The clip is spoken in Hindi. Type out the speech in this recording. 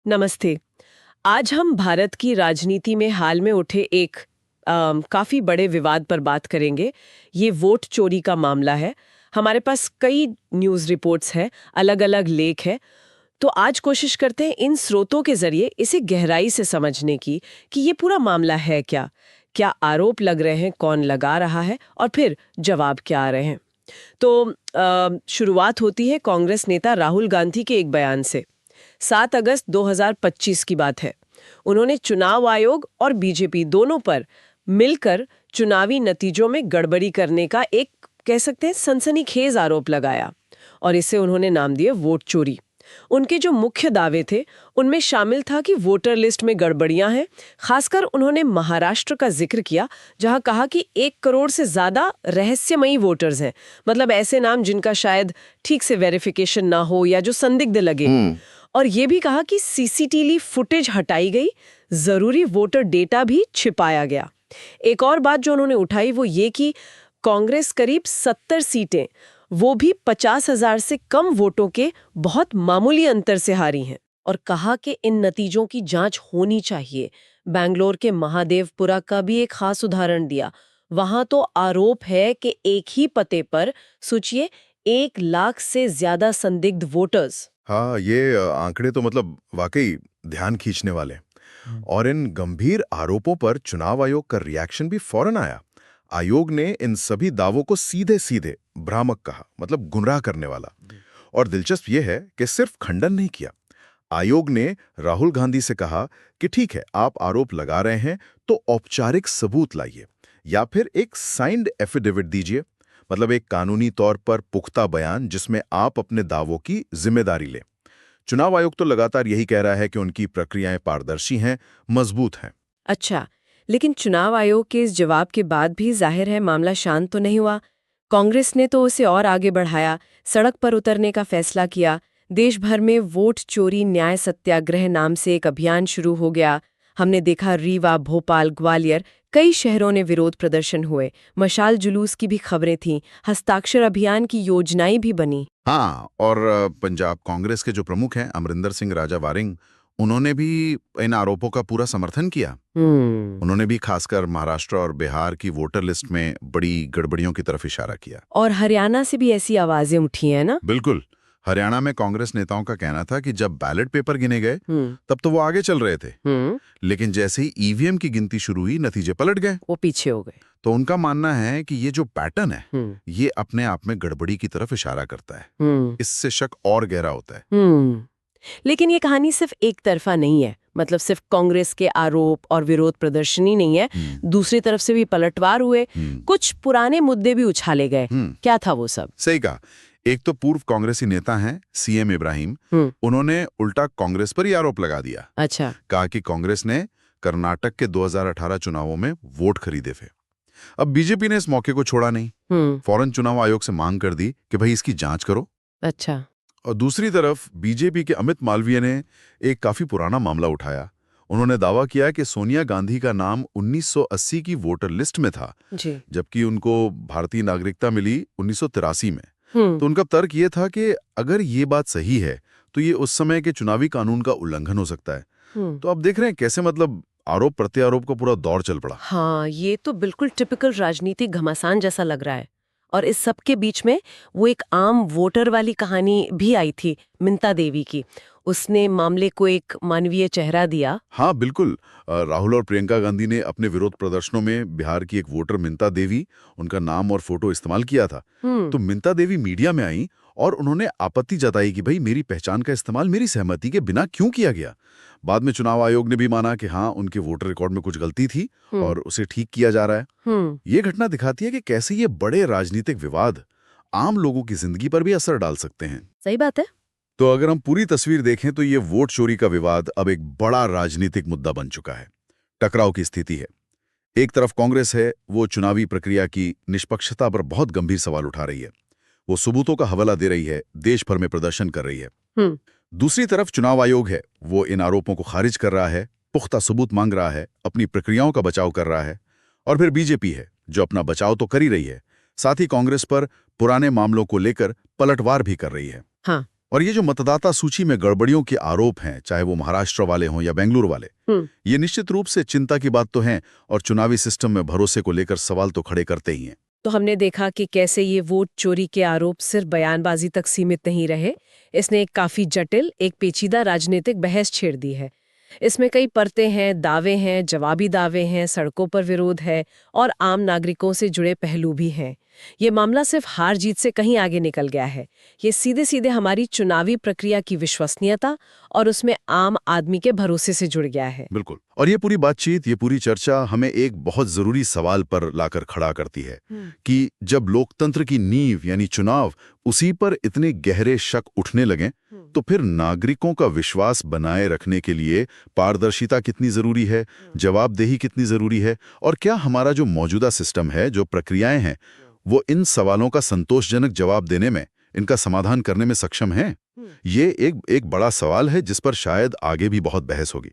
नमस्ते। आज हम भारत की राजनीति में हाल में उठे एक काफी बड़े विवाद पर बात करेंगे। ये वोट चोरी का मामला है। हमारे पास कई न्यूज़ रिपोर्ट्स हैं, अलग-अलग लेख हैं। तो आज कोशिश करते हैं इन स्रोतों के जरिए इसे गहराई से समझने की कि ये पूरा मामला है क्या, क्या आरोप लग रहे हैं, कौन लगा रहा है और फिर जवाब क्या आ रहे हैं। तो शुरुआत होती है कांग्रेस नेता राहुल गांधी के एक बयान से। 7 अगस्त 2025 की बात है। उन्होंने चुनाव आयोग और बीजेपी दोनों पर मिलकर चुनावी नतीजों में गड़बड़ी करने का एक कह सकते हैं सनसनीखेज आरोप लगाया और इसे उन्होंने नाम दिया वोट चोरी। उनके जो मुख्य दावे थे उनमें शामिल था कि वोटर लिस्ट में गड़बड़ियां हैं। खासकर उन्होंने महाराष्ट्र का जिक्र किया, जहां कहा कि 1 करोड़ से ज्यादा रहस्यमयी वोटर्स हैं, मतलब ऐसे नाम जिनका शायद ठीक से वेरिफिकेशन ना हो या जो संदिग्ध लगे। और ये भी कहा कि सीसीटीवी फुटेज हटाई गई, जरूरी वोटर डेटा भी छिपाया गया। एक और बात जो उन्होंने उठाई वो ये कि कांग्रेस करीब 70 सीटें, वो भी 50,000 से कम वोटों के बहुत मामूली अंतर से हारी हैं, और कहा कि इन नतीजों की जांच होनी चाहिए। बैंगलोर के महादेवपुरा का भी एक खास उदाहरण दिया। वहां तो आरोप है कि एक ही पते पर सोचिए 1 लाख से ज्यादा संदिग्ध वोटर्स। हाँ, ये आंकड़े तो मतलब वाकई ध्यान खींचने वाले। और इन गंभीर आरोपों पर चुनाव आयोग का रिएक्शन भी फौरन आया। आयोग ने इन सभी दावों को सीधे सीधे भ्रामक कहा, मतलब गुमराह करने वाला। और दिलचस्प यह है कि सिर्फ खंडन नहीं किया। आयोग ने राहुल गांधी से कहा कि ठीक है, आप आरोप लगा रहे हैं तो औपचारिक सबूत लाइए या फिर एक साइंड एफिडेविट दीजिए, मतलब एक कानूनी तौर पर पुख्ता बयान जिसमें आप अपने दावों की जिम्मेदारी लें। चुनाव आयोग तो लगातार यही कह रहा है कि उनकी प्रक्रियाएं पारदर्शी हैं, मजबूत हैं। अच्छा, लेकिन चुनाव आयोग के इस जवाब के बाद भी जाहिर है मामला शांत तो नहीं हुआ। कांग्रेस ने तो उसे और आगे बढ़ाया, सड़क पर उतरने का फैसला किया। देश भर में वोट चोरी न्याय सत्याग्रह नाम से एक अभियान शुरू हो गया। हमने देखा रीवा, भोपाल, ग्वालियर, कई शहरों ने विरोध प्रदर्शन हुए। मशाल जुलूस की भी खबरें थीं। हस्ताक्षर अभियान की योजनाएं भी बनी। हाँ, और पंजाब कांग्रेस के जो प्रमुख हैं अमरिंदर सिंह राजा वारिंग, उन्होंने भी इन आरोपों का पूरा समर्थन किया। उन्होंने भी खासकर महाराष्ट्र और बिहार की वोटर लिस्ट में बड़ी गड़बड़ियों की तरफ इशारा किया। और हरियाणा से भी ऐसी आवाजें उठी हैं ना? बिल्कुल। हरियाणा में कांग्रेस नेताओं का कहना था कि जब बैलेट पेपर गिने गए तब तो वो आगे चल रहे थे, लेकिन जैसे ही ईवीएम की गिनती शुरू हुई नतीजे पलट गए, वो पीछे हो गए। तो उनका मानना है कि ये जो पैटर्न है ये अपने आप में गड़बड़ी की तरफ इशारा करता है। इससे शक और गहरा होता है। लेकिन ये कहानी सिर्फ एक तरफा नहीं है, मतलब सिर्फ कांग्रेस के आरोप और विरोध प्रदर्शन ही नहीं है। दूसरी तरफ से भी पलटवार हुए, कुछ पुराने मुद्दे भी उछाले गए। क्या था वो सब? सही कहा। एक तो पूर्व कांग्रेसी नेता हैं सीएम इब्राहिम, उन्होंने उल्टा कांग्रेस पर ही आरोप लगा दिया। अच्छा। कहा कि कांग्रेस ने कर्नाटक के 2018 चुनावों में वोट खरीदे थे। अब बीजेपी ने इस मौके को छोड़ा नहीं, फौरन चुनाव आयोग से मांग कर दी कि भाई इसकी जांच करो। अच्छा। और दूसरी तरफ बीजेपी के अमित मालवीय ने एक काफी पुराना मामला उठाया। उन्होंने दावा किया कि सोनिया गांधी का नाम 1980 की वोटर लिस्ट में था, जबकि उनको भारतीय नागरिकता मिली 1983 में। तो उनका तर्क ये था कि अगर ये बात सही है तो ये उस समय के चुनावी कानून का उल्लंघन हो सकता है। तो आप देख रहे हैं कैसे मतलब आरोप प्रत्यारोप का पूरा दौर चल पड़ा। हाँ, ये तो बिल्कुल टिपिकल राजनीतिक घमासान जैसा लग रहा है। और इस सब के बीच में वो एक आम वोटर वाली कहानी भी आई थी, मिंता देवी की। उसने मामले को एक मानवीय चेहरा दिया। हाँ बिल्कुल। राहुल और प्रियंका गांधी ने अपने विरोध प्रदर्शनों में बिहार की एक वोटर मिंता देवी, उनका नाम और फोटो इस्तेमाल किया था। तो मिंता देवी मीडिया में आई और उन्होंने आपत्ति जताई कि भाई मेरी पहचान का इस्तेमाल मेरी सहमति के बिना क्यों किया गया। बाद में चुनाव आयोग ने भी माना कि हाँ, उनके वोटर रिकॉर्ड में कुछ गलती थी और उसे ठीक किया जा रहा है। ये घटना दिखाती है कि कैसे ये बड़े राजनीतिक विवाद आम लोगों की जिंदगी पर भी असर डाल सकते हैं। सही बात है। तो अगर हम पूरी तस्वीर देखें तो ये वोट चोरी का विवाद अब एक बड़ा राजनीतिक मुद्दा बन चुका है। टकराव की स्थिति है। एक तरफ कांग्रेस है, वो चुनावी प्रक्रिया की निष्पक्षता पर बहुत गंभीर सवाल उठा रही है। वो सबूतों का हवाला दे रही है, देश भर में प्रदर्शन कर रही है। दूसरी तरफ चुनाव आयोग है, वो इन आरोपों को खारिज कर रहा है, पुख्ता सबूत मांग रहा है, अपनी प्रक्रियाओं का बचाव कर रहा है। और फिर बीजेपी है, जो अपना बचाव तो कर ही रही है, साथ ही कांग्रेस पर पुराने मामलों को लेकर पलटवार भी कर रही है। हाँ, और ये जो मतदाता सूची में गड़बड़ियों के आरोप हैं, चाहे वो महाराष्ट्र वाले हों या बेंगलुरु वाले, ये निश्चित रूप से चिंता की बात तो है और चुनावी सिस्टम में भरोसे को लेकर सवाल तो खड़े करते ही हैं। तो हमने देखा कि कैसे ये वोट चोरी के आरोप सिर्फ बयानबाजी तक सीमित नहीं रहे। इसने एक काफी जटिल, एक पेचीदा राजनीतिक बहस छेड़ दी है। इसमें कई परतें हैं, दावे हैं, जवाबी दावे हैं, सड़कों पर विरोध है और आम नागरिकों से जुड़े पहलू भी हैं। ये मामला सिर्फ हार जीत से कहीं आगे निकल गया है। ये सीधे सीधे हमारी चुनावी प्रक्रिया की विश्वसनीयता और उसमें आम आदमी के भरोसे से जुड़ गया है। बिल्कुल। और ये पूरी बातचीत, ये पूरी चर्चा हमें एक बहुत जरूरी सवाल पर लाकर खड़ा करती है कि जब लोकतंत्र की नींव यानी चुनाव, उसी पर इतने गहरे शक उठने लगें, तो फिर नागरिकों का विश्वास बनाए रखने के लिए पारदर्शिता कितनी जरूरी है, जवाबदेही कितनी जरूरी है, और क्या हमारा जो मौजूदा सिस्टम है, जो प्रक्रियाएं हैं, वो इन सवालों का संतोषजनक जवाब देने में, इनका समाधान करने में सक्षम हैं? ये एक बड़ा सवाल है जिस पर शायद आगे भी बहुत बहस होगी।